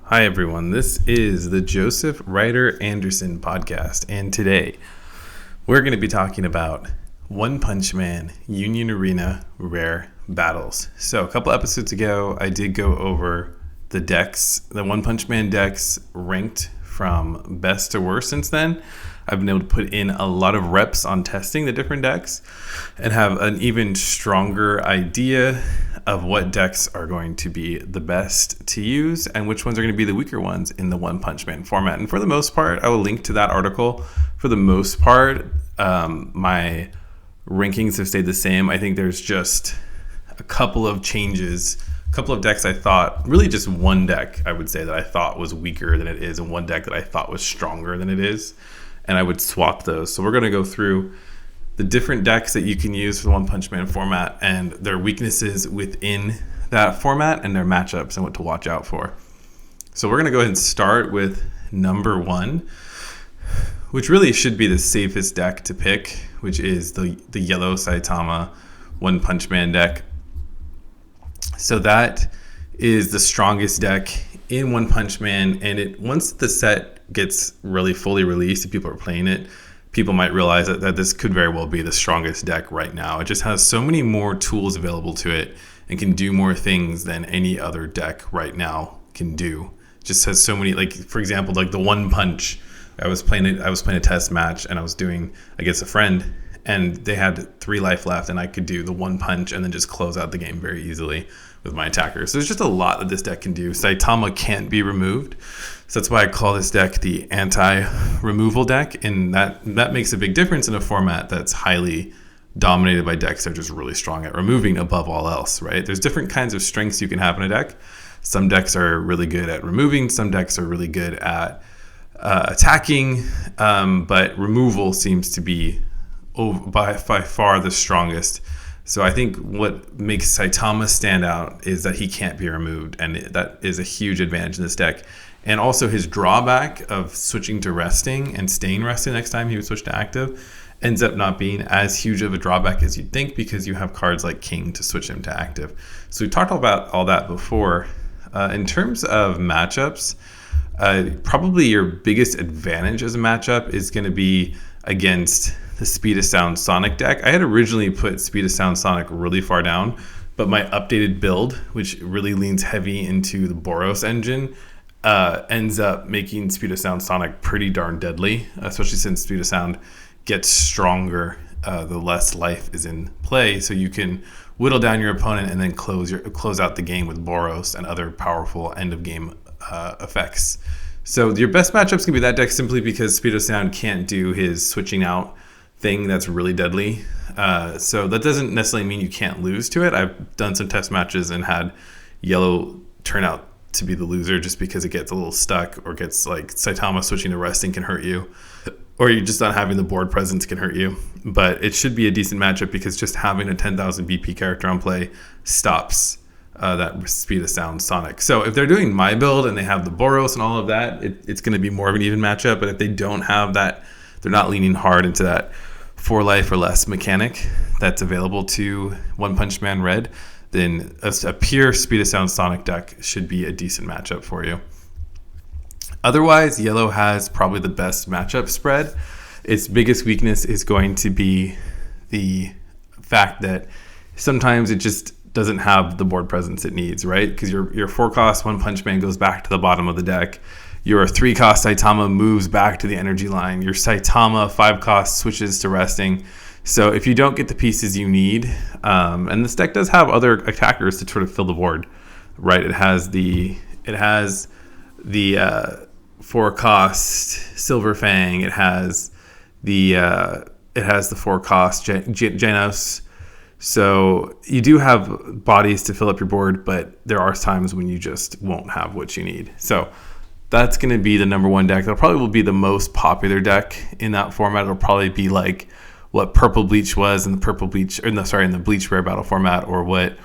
Hi, everyone. This is the Joseph Ryder Anderson podcast, and today we're going to be talking about One Punch Man Union Arena Rare Battles. So, a couple episodes ago, I did go over the decks, the One Punch Man decks ranked from best to worst since then. I've been able to put in a lot of reps on testing the different decks and have an even stronger idea of what decks are going to be the best to use and which ones are going to be the weaker ones in the One Punch Man format. And for the most part, I will link to that article. For the most part, my rankings have stayed the same. I think there's just a couple of changes, a couple of decks I thought, really just one deck I would say that I thought was weaker than it is, and one deck that I thought was stronger than it is. And I would swap those. So we're going to go through the different decks that you can use for the One Punch Man format and their weaknesses within that format and their matchups and what to watch out for. So we're going to go ahead and start with number one, which really should be the safest deck to pick, which is the yellow Saitama One Punch Man deck. So that is the strongest deck in One Punch Man, and once the set gets really fully released, if people are playing it, people might realize that this could very well be the strongest deck right now. It just has so many more tools available to it and can do more things than any other deck right now can do. It just has so many, like for example, like the One Punch. I was playing a test match and I was doing against a friend, and they had 3 life left, and I could do the One Punch and then just close out the game very easily with my attacker. So there's just a lot that this deck can do. Saitama can't be removed, so that's why I call this deck the anti-removal deck, and that makes a big difference in a format that's highly dominated by decks that are just really strong at removing above all else, right? There's different kinds of strengths you can have in a deck. Some decks are really good at removing, some decks are really good at attacking, but removal seems to be by far the strongest. So I think what makes Saitama stand out is that he can't be removed, and that is a huge advantage in this deck. And also his drawback of switching to resting and staying rested next time he would switch to active ends up not being as huge of a drawback as you'd think, because you have cards like King to switch him to active. So we talked about all that before. In terms of matchups, probably your biggest advantage as a matchup is going to be against the Speed of Sound Sonic deck. I had originally put Speed of Sound Sonic really far down, but my updated build, which really leans heavy into the Boros engine, ends up making Speed of Sound Sonic pretty darn deadly, especially since Speed of Sound gets stronger the less life is in play. So you can whittle down your opponent and then close out the game with Boros and other powerful end of game effects. So your best matchups can be that deck, simply because Speed of Sound can't do his switching out thing that's really deadly. So that doesn't necessarily mean you can't lose to it. I've done some test matches and had yellow turn out to be the loser just because it gets a little stuck, or gets like Saitama switching to resting can hurt you, or you just not having the board presence can hurt you. But it should be a decent matchup because just having a 10,000 BP character on play stops that Speed of Sound Sonic. So if they're doing my build and they have the Boros and all of that, it's going to be more of an even matchup. But if they don't have that, they're not leaning hard into that 4 life or less mechanic that's available to One Punch Man Red, then a pure Speed of Sound Sonic deck should be a decent matchup for you. Otherwise, yellow has probably the best matchup spread. Its biggest weakness is going to be the fact that sometimes it just doesn't have the board presence it needs, right? Because your 4-cost One Punch Man goes back to the bottom of the deck. Your 3-cost Saitama moves back to the energy line. Your Saitama 5-cost switches to resting. So if you don't get the pieces you need, and this deck does have other attackers to sort of fill the board, right? It has the 4-cost Silver Fang. It has the 4-cost Janos. So you do have bodies to fill up your board, but there are times when you just won't have what you need. So that's going to be the number one deck. That probably will be the most popular deck in that format. It'll probably be like what Purple Bleach was in the Bleach Rare Battle format, or what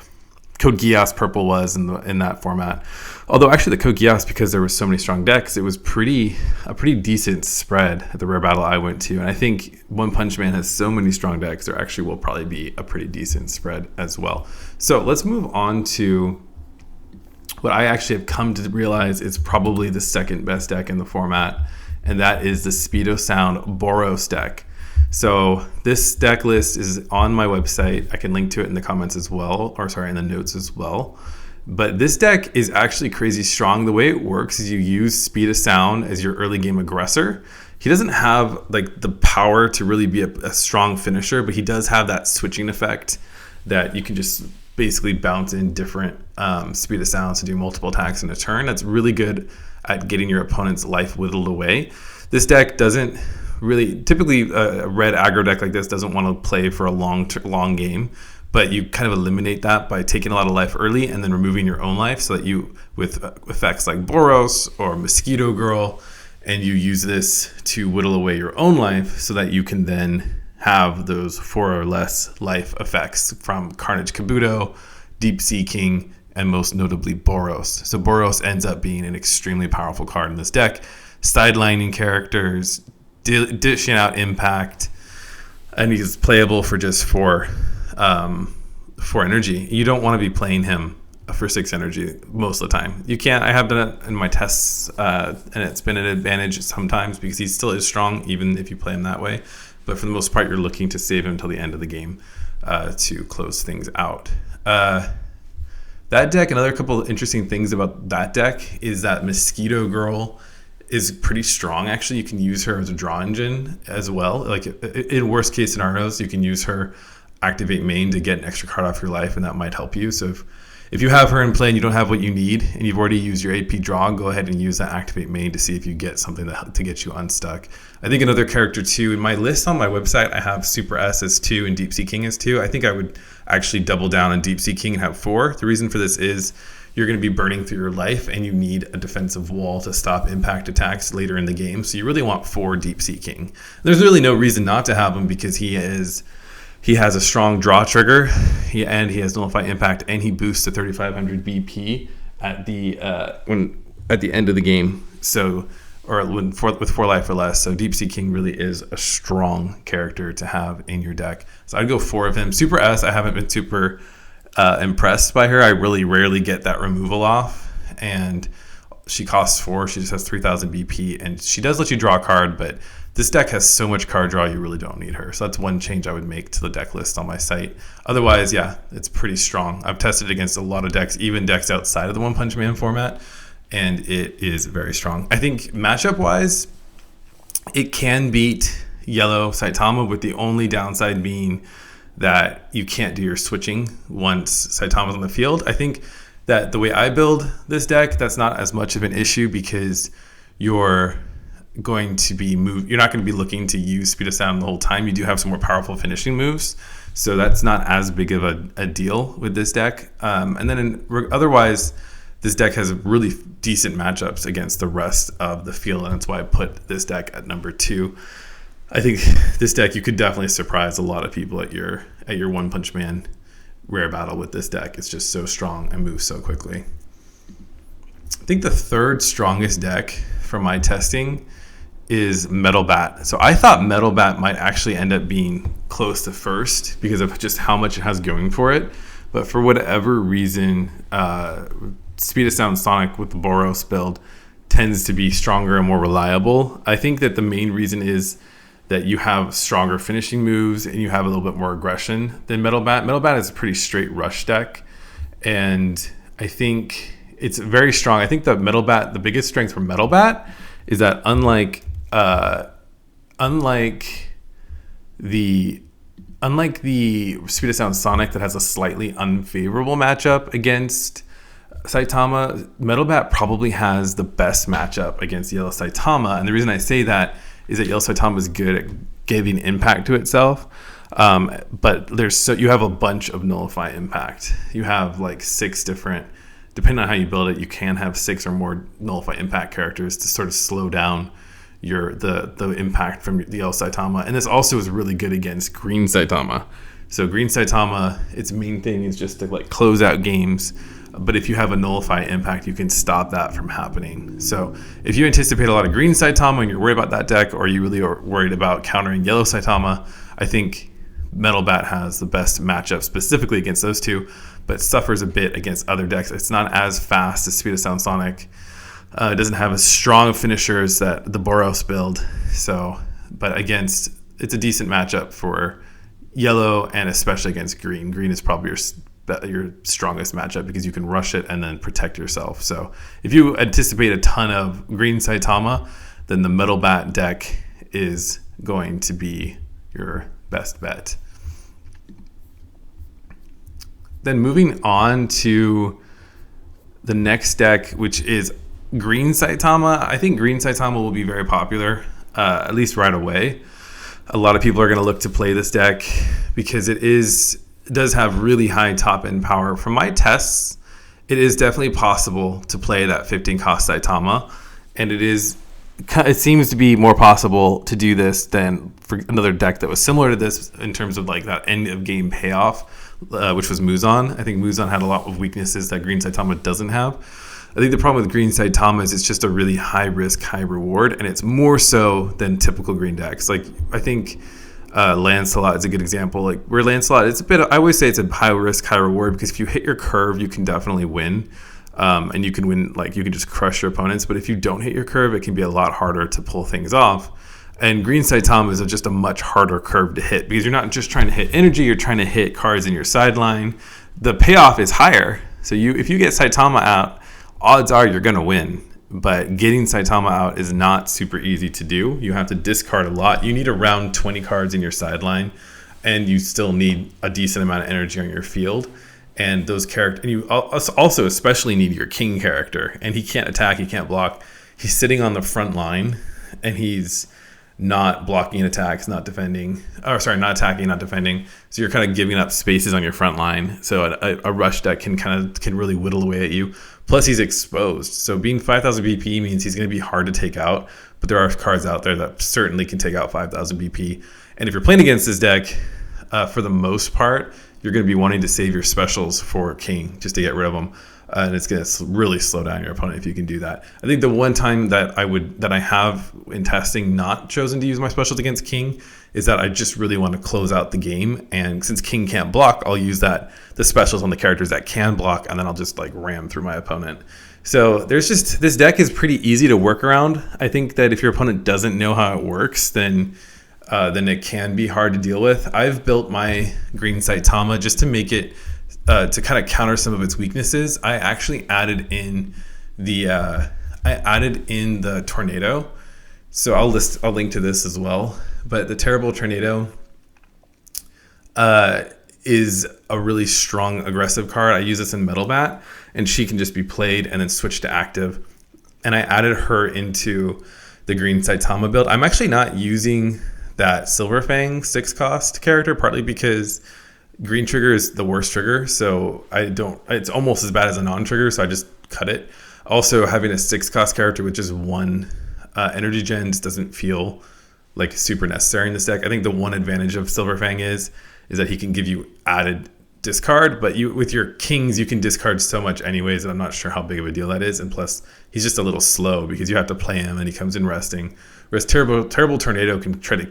Code Geass Purple was in that format. Although actually the Code Geass, because there were so many strong decks, it was a pretty decent spread at the Rare Battle I went to. And I think One Punch Man has so many strong decks, there actually will probably be a pretty decent spread as well. So let's move on to what I actually have come to realize is probably the second best deck in the format, and that is the Speedo Sound Boros deck. So this deck list is on my website. I can link to it in the comments as well, in the notes as well. But this deck is actually crazy strong. The way it works is you use Speed of Sound as your early game aggressor. He doesn't have like the power to really be a strong finisher, but he does have that switching effect that you can just basically bounce in different Speed of Sounds to do multiple attacks in a turn. That's really good at getting your opponent's life whittled away. This deck doesn't really, typically a red aggro deck like this doesn't want to play for a long game, but you kind of eliminate that by taking a lot of life early and then removing your own life, so that you, with effects like Boros or Mosquito Girl, and you use this to whittle away your own life so that you can then have those 4 or less life effects from Carnage Kabuto, Deep Sea King, and most notably Boros. So Boros ends up being an extremely powerful card in this deck, sidelining characters, dishing out impact, and he's playable for just 4 energy. You don't want to be playing him for 6 energy most of the time. You can't. I have done it in my tests, and it's been an advantage sometimes because he still is strong even if you play him that way. But for the most part, you're looking to save him until the end of the game to close things out. That deck, another couple of interesting things about that deck is that Mosquito Girl is pretty strong. Actually, you can use her as a draw engine as well. Like in worst case scenarios, you can use her, activate main to get an extra card off your life, and that might help you. So if you have her in play and you don't have what you need and you've already used your AP draw, go ahead and use that activate main to see if you get something to get you unstuck. I think another character too, in my list on my website, I have Super S as 2 and Deep Sea King as 2. I think I would actually double down on Deep Sea King and have 4. The reason for this is you're going to be burning through your life and you need a defensive wall to stop impact attacks later in the game. So you really want 4 Deep Sea King. There's really no reason not to have him because he has a strong draw trigger, and he has nullify impact, and he boosts to 3,500 BP at the end of the game. So, with 4 life or less. So Deep Sea King really is a strong character to have in your deck. So I'd go 4 of him. Super S, I haven't been super impressed by her. I really rarely get that removal off, and she costs 4. She just has 3,000 BP, and she does let you draw a card, but this deck has so much card draw, you really don't need her. So that's one change I would make to the deck list on my site. Otherwise, yeah, it's pretty strong. I've tested against a lot of decks, even decks outside of the One Punch Man format, and it is very strong. I think matchup-wise, it can beat yellow Saitama, with the only downside being that you can't do your switching once Saitama's on the field. I think that the way I build this deck, that's not as much of an issue because you're not going to be looking to use Speed of Sound the whole time. You do have some more powerful finishing moves, so that's not as big of a deal with this deck. And then otherwise, this deck has really decent matchups against the rest of the field, and that's why I put this deck at number 2. I think this deck, you could definitely surprise a lot of people at your One Punch Man rare battle with this deck. It's just so strong and moves so quickly. I think the third strongest deck from my testing is Metal Bat. So I thought Metal Bat might actually end up being close to first because of just how much it has going for it. But for whatever reason, Speed of Sound Sonic with the Boros build tends to be stronger and more reliable. I think that the main reason is that you have stronger finishing moves and you have a little bit more aggression than Metal Bat. Metal Bat is a pretty straight rush deck, and I think it's very strong. I think the biggest strength for Metal Bat is that unlike the Speed of Sound Sonic that has a slightly unfavorable matchup against Saitama, Metal Bat probably has the best matchup against Yellow Saitama. And the reason I say that is that Yellow Saitama is good at giving impact to itself. But you have a bunch of nullify impact. You have like 6 different, depending on how you build it, you can have 6 or more nullify impact characters to sort of slow down the impact from the Yellow Saitama. And this also is really good against Green Saitama. So Green Saitama, its main thing is just to like close out games. But if you have a nullify impact, you can stop that from happening. So if you anticipate a lot of Green Saitama and you're worried about that deck, or you really are worried about countering Yellow Saitama, I think Metal Bat has the best matchup specifically against those two. but suffers a bit against other decks. It's not as fast as Speed of Sound Sonic. It doesn't have as strong finishers that the Boros build. So, but it's a decent matchup for yellow and especially against green. Green is probably your strongest matchup because you can rush it and then protect yourself. So if you anticipate a ton of green Saitama, then the Metal Bat deck is going to be your best bet. Then moving on to the next deck, which is green Saitama. I think green Saitama will be very popular, at least right away. A lot of people are going to look to play this deck because it does have really high top end power. From my tests, it is definitely possible to play that 15 cost Saitama, and it seems to be more possible to do this than for another deck that was similar to this in terms of like that end of game payoff, which was Muzan. I think Muzan had a lot of weaknesses that green Saitama doesn't have. I think the problem with green Saitama is it's just a really high risk, high reward, and it's more so than typical green decks. Like I think Lancelot is a good example. Like where Lancelot, I always say it's a high risk, high reward because if you hit your curve, you can definitely win. And you can win, like you can just crush your opponents. But if you don't hit your curve, it can be a lot harder to pull things off. And green Saitama is just a much harder curve to hit because you're not just trying to hit energy, you're trying to hit cards in your sideline. The payoff is higher. So if you get Saitama out, odds are you're going to win. But getting Saitama out is not super easy to do. You have to discard a lot. You need around 20 cards in your sideline, and you still need a decent amount of energy on your field. And those characters, and you also especially need your king character. And he can't attack, he can't block. He's sitting on the front line, and he's not blocking attacks, not defending. Not attacking, not defending. So you're kind of giving up spaces on your front line. So a rush deck can really whittle away at you. Plus he's exposed. So being 5,000 BP means he's going to be hard to take out. But there are cards out there that certainly can take out 5,000 BP. And if you're playing against this deck, for the most part, you're going to be wanting to save your specials for king just to get rid of them. And it's going to really slow down your opponent if you can do that. I think the one time that I have in testing not chosen to use my specials against king is that I just really want to close out the game. And since king can't block, I'll use the specials on the characters that can block, and then I'll just like ram through my opponent. So this deck is pretty easy to work around. I think that if your opponent doesn't know how it works, then it can be hard to deal with. I've built my green Saitama just to make it to kind of counter some of its weaknesses. I actually added in the tornado. So I'll link to this as well. But the terrible tornado is a really strong aggressive card. I use this in Metal Bat, and she can just be played and then switch to active. And I added her into the green Saitama build. I'm actually not using that Silver Fang 6 cost character, partly because green trigger is the worst trigger, so it's almost as bad as a non-trigger, so I just cut it. Also, having a 6 cost character with just one energy gen just doesn't feel like super necessary in this deck. I think the one advantage of Silver Fang is that he can give you added discard, but with your kings you can discard so much anyways, and I'm not sure how big of a deal that is. And plus, he's just a little slow because you have to play him and he comes in resting. Whereas terrible tornado can try to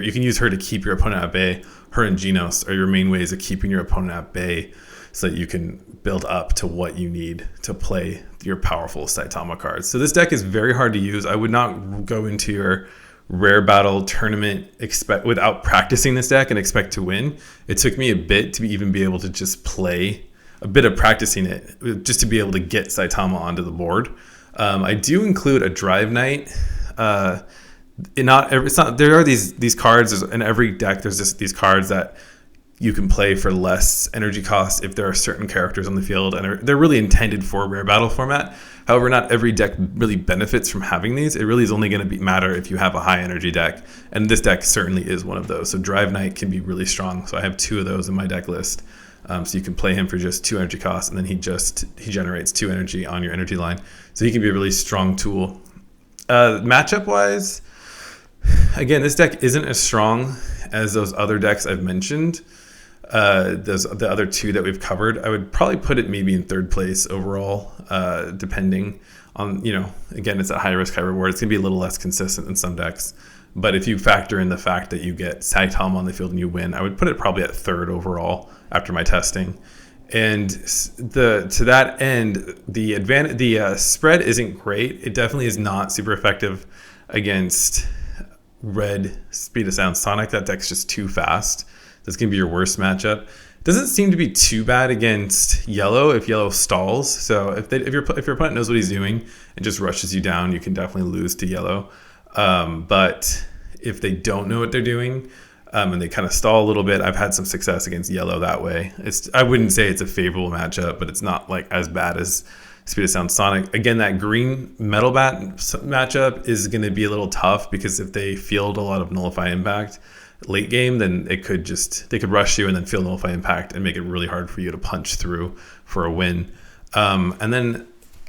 you can use her to keep your opponent at bay. Her and Genos are your main ways of keeping your opponent at bay, so that you can build up to what you need to play your powerful Saitama cards. So this deck is very hard to use. I would not go into your rare battle tournament without practicing this deck and expect to win. It took me a bit to even be able to just play a bit of practicing it, just to be able to get Saitama onto the board. I do include a Drive Knight. There are these cards in every deck. There's just these cards that you can play for less energy cost if there are certain characters on the field, and they're really intended for rare battle format. However, not every deck really benefits from having these. It really is only going to matter if you have a high energy deck, and this deck certainly is one of those. So Drive Knight can be really strong. So I have 2 of those in my deck list. So you can play him for just 2 energy costs, and then he generates 2 energy on your energy line. So he can be a really strong tool. Matchup wise, again, this deck isn't as strong as those other decks I've mentioned. The other 2 that we've covered, I would probably put it maybe in 3rd place overall, depending on, again, it's a high risk, high reward. It's going to be a little less consistent than some decks. But if you factor in the fact that you get Saitama on the field and you win, I would put it probably at 3rd overall after my testing. And to that end, the spread isn't great. It definitely is not super effective against red Speed of Sound Sonic. That deck's just too fast. That's gonna be your worst matchup. Doesn't seem to be too bad against yellow if yellow stalls. So if your opponent knows what he's doing and just rushes you down, you can definitely lose to yellow. But if they don't know what they're doing, and they kind of stall a little bit, I've had some success against yellow that way. I wouldn't say it's a favorable matchup, but it's not like as bad as Speed of Sound Sonic. Again, that green Metal Bat matchup is going to be a little tough because if they field a lot of Nullify Impact late game, then they could rush you and then field Nullify Impact and make it really hard for you to punch through for a win. And then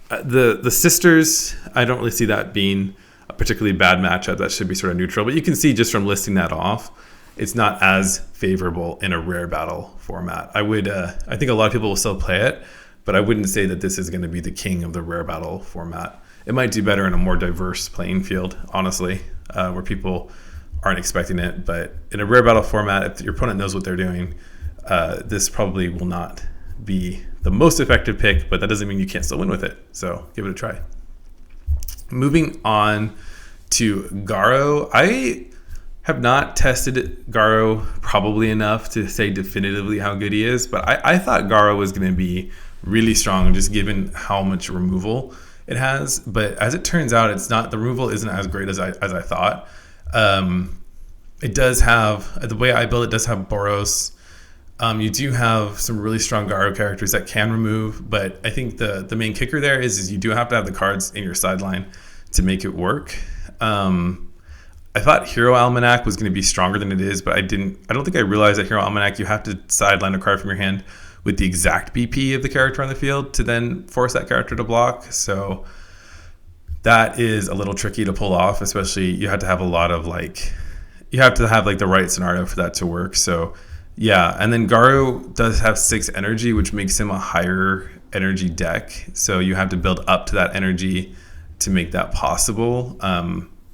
the Sisters, I don't really see that being a particularly bad matchup. That should be sort of neutral, but you can see just from listing that off, it's not as favorable in a rare battle format. I think a lot of people will still play it, but I wouldn't say that this is going to be the king of the rare battle format. It might do better in a more diverse playing field, honestly, where people aren't expecting it. But in a rare battle format, if your opponent knows what they're doing, this probably will not be the most effective pick, but that doesn't mean you can't still win with it. So give it a try. Moving on to Garo. I have not tested Garo probably enough to say definitively how good he is, but I thought Garo was going to be really strong just given how much removal it has. But as it turns out, it's not. The removal isn't as great as I thought. It does have, the way I build it, does have Boros. You do have some really strong Garo characters that can remove, but I think the main kicker there is you do have to have the cards in your sideline to make it work. I thought Hero Almanac was going to be stronger than it is, but I don't think I realized that Hero Almanac, you have to sideline a card from your hand with the exact BP of the character on the field to then force that character to block. So that is a little tricky to pull off, especially you have to have the right scenario for that to work. So yeah, and then Garo does have 6 energy, which makes him a higher energy deck. So you have to build up to that energy to make that possible.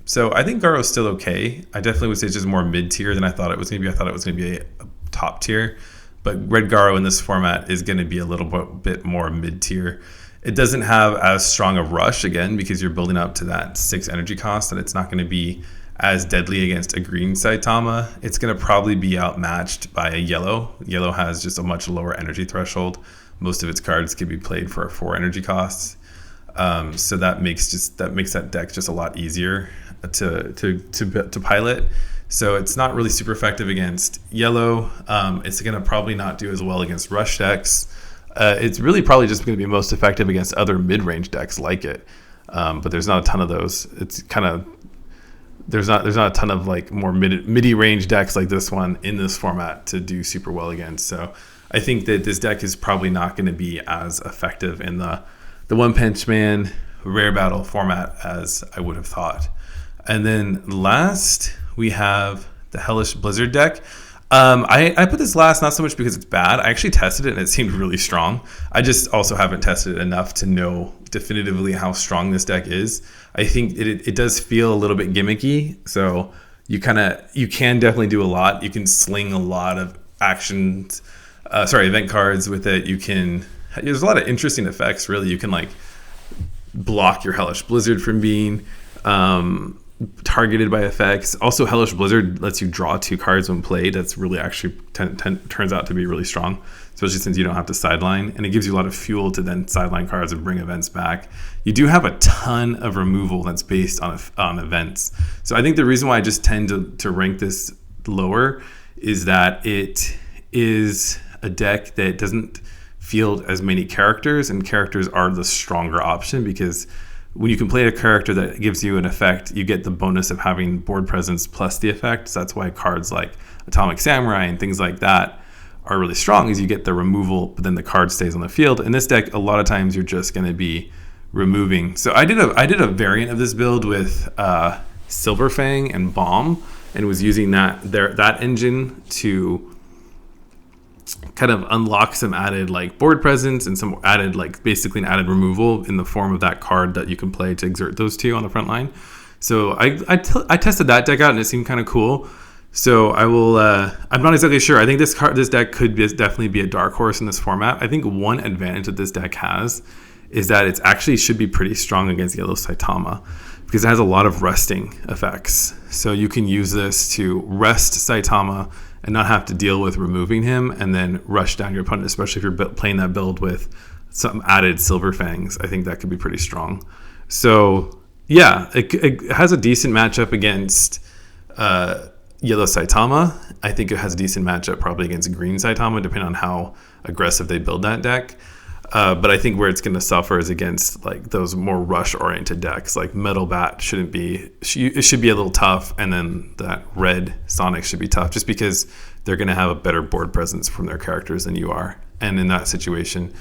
So I think Garo is still okay. I definitely would say it's just more mid-tier than I thought it was going to be. I thought it was going to be a top tier. But Red Garo in this format is going to be a little bit more mid-tier. It doesn't have as strong a rush, again, because you're building up to that 6 energy cost, and it's not going to be as deadly against a green Saitama. It's going to probably be outmatched by a yellow. Yellow has just a much lower energy threshold. Most of its cards can be played for 4 energy costs. So that makes that deck just a lot easier to pilot. So it's not really super effective against yellow. It's going to probably not do as well against rush decks. It's really probably just going to be most effective against other mid-range decks like it. But there's not a ton of those. It's kind of there's not a ton of like more midi-range decks like this one in this format to do super well against. So I think that this deck is probably not going to be as effective in the One Punch Man rare battle format as I would have thought. And then last we have the Hellish Blizzard deck. I put this last not so much because it's bad. I actually tested it and it seemed really strong. I just also haven't tested it enough to know definitively how strong this deck is. I think it does feel a little bit gimmicky. So you can definitely do a lot. You can sling a lot of event cards with it. There's a lot of interesting effects, really. You can like block your Hellish Blizzard from being targeted by effects. Also, Hellish Blizzard lets you draw 2 cards when played. That's really actually turns out to be really strong, especially since you don't have to sideline, and it gives you a lot of fuel to then sideline cards and bring events back. You do have a ton of removal that's based on events. So I think the reason why I just tend to rank this lower is that it is a deck that doesn't field as many characters, and characters are the stronger option because when you can play a character that gives you an effect, you get the bonus of having board presence plus the effect. So that's why cards like Atomic Samurai and things like that are really strong, is you get the removal, but then the card stays on the field. In this deck, a lot of times you're just going to be removing. So I did a variant of this build with Silverfang and Bomb, and was using that engine to kind of unlock some added like board presence and some added like basically an added removal in the form of that card that you can play to exert those 2 on the front line. So I tested that deck out and it seemed kind of cool. So I will. I'm not exactly sure. I think this deck could definitely be a dark horse in this format. I think one advantage that this deck has is that it actually should be pretty strong against yellow Saitama because it has a lot of resting effects. So you can use this to rest Saitama and not have to deal with removing him and then rush down your opponent, especially if you're playing that build with some added Silver Fangs. I think that could be pretty strong. So yeah, it has a decent matchup against yellow Saitama. I think it has a decent matchup probably against green Saitama, depending on how aggressive they build that deck. But I think where it's going to suffer is against like those more rush-oriented decks. Like Metal Bat it should be a little tough, and then that red Sonic should be tough, just because they're going to have a better board presence from their characters than you are. And in that situation,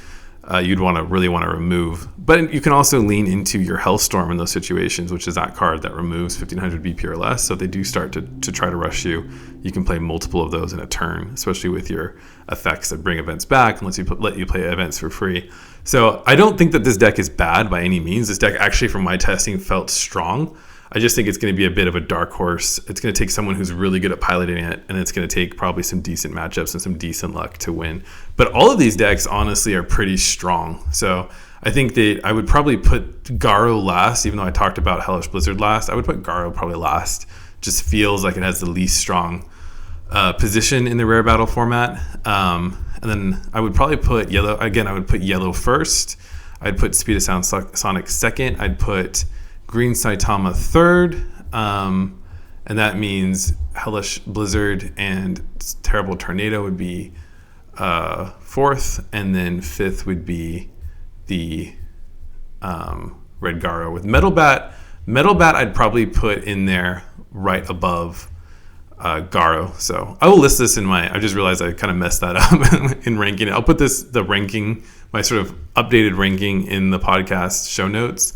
you'd really want to remove. But you can also lean into your Hellstorm in those situations, which is that card that removes 1500 BP or less. So if they do start to try to rush you, you can play multiple of those in a turn, especially with your effects that bring events back and let you play events for free. So I don't think that this deck is bad by any means. This deck actually, from my testing, felt strong. I just think it's going to be a bit of a dark horse. It's going to take someone who's really good at piloting it, and it's going to take probably some decent matchups and some decent luck to win. But all of these decks, honestly, are pretty strong. So I think that I would probably put Garo last, even though I talked about Hellish Blizzard last. I would put Garo probably last. Just feels like it has the least strong position in the rare battle format. And then I would probably put yellow. Again, I would put yellow first. I'd put Speed of Sound Sonic second. I'd put green Saitama third, and that means Hellish Blizzard and Terrible Tornado would be fourth, and then fifth would be the Red Garo. With Metal Bat I'd probably put in there right above Garo. So I will list this I just realized I kind of messed that up in ranking it. I'll put the ranking, my sort of updated ranking, in the podcast show notes.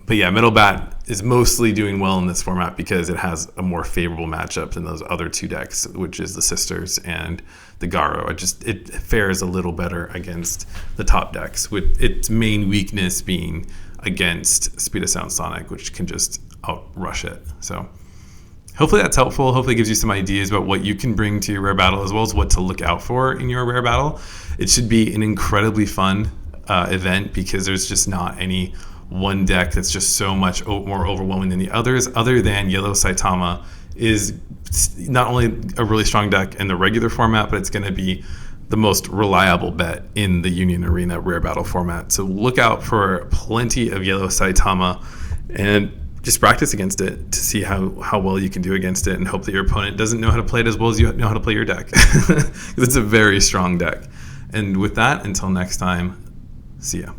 But yeah, Metal Bat is mostly doing well in this format because it has a more favorable matchup than those other two decks, which is the Sisters and the Garo. It fares a little better against the top decks, with its main weakness being against Speed of Sound Sonic, which can just outrush it. So hopefully that's helpful. Hopefully it gives you some ideas about what you can bring to your rare battle, as well as what to look out for in your rare battle. It should be an incredibly fun event, because there's just not any one deck that's just so much more overwhelming than the others, other than yellow Saitama is not only a really strong deck in the regular format, but it's going to be the most reliable bet in the Union Arena rare battle format. So look out for plenty of yellow Saitama and just practice against it to see how well you can do against it, and hope that your opponent doesn't know how to play it as well as you know how to play your deck, because it's a very strong deck. And with that, until next time, see ya.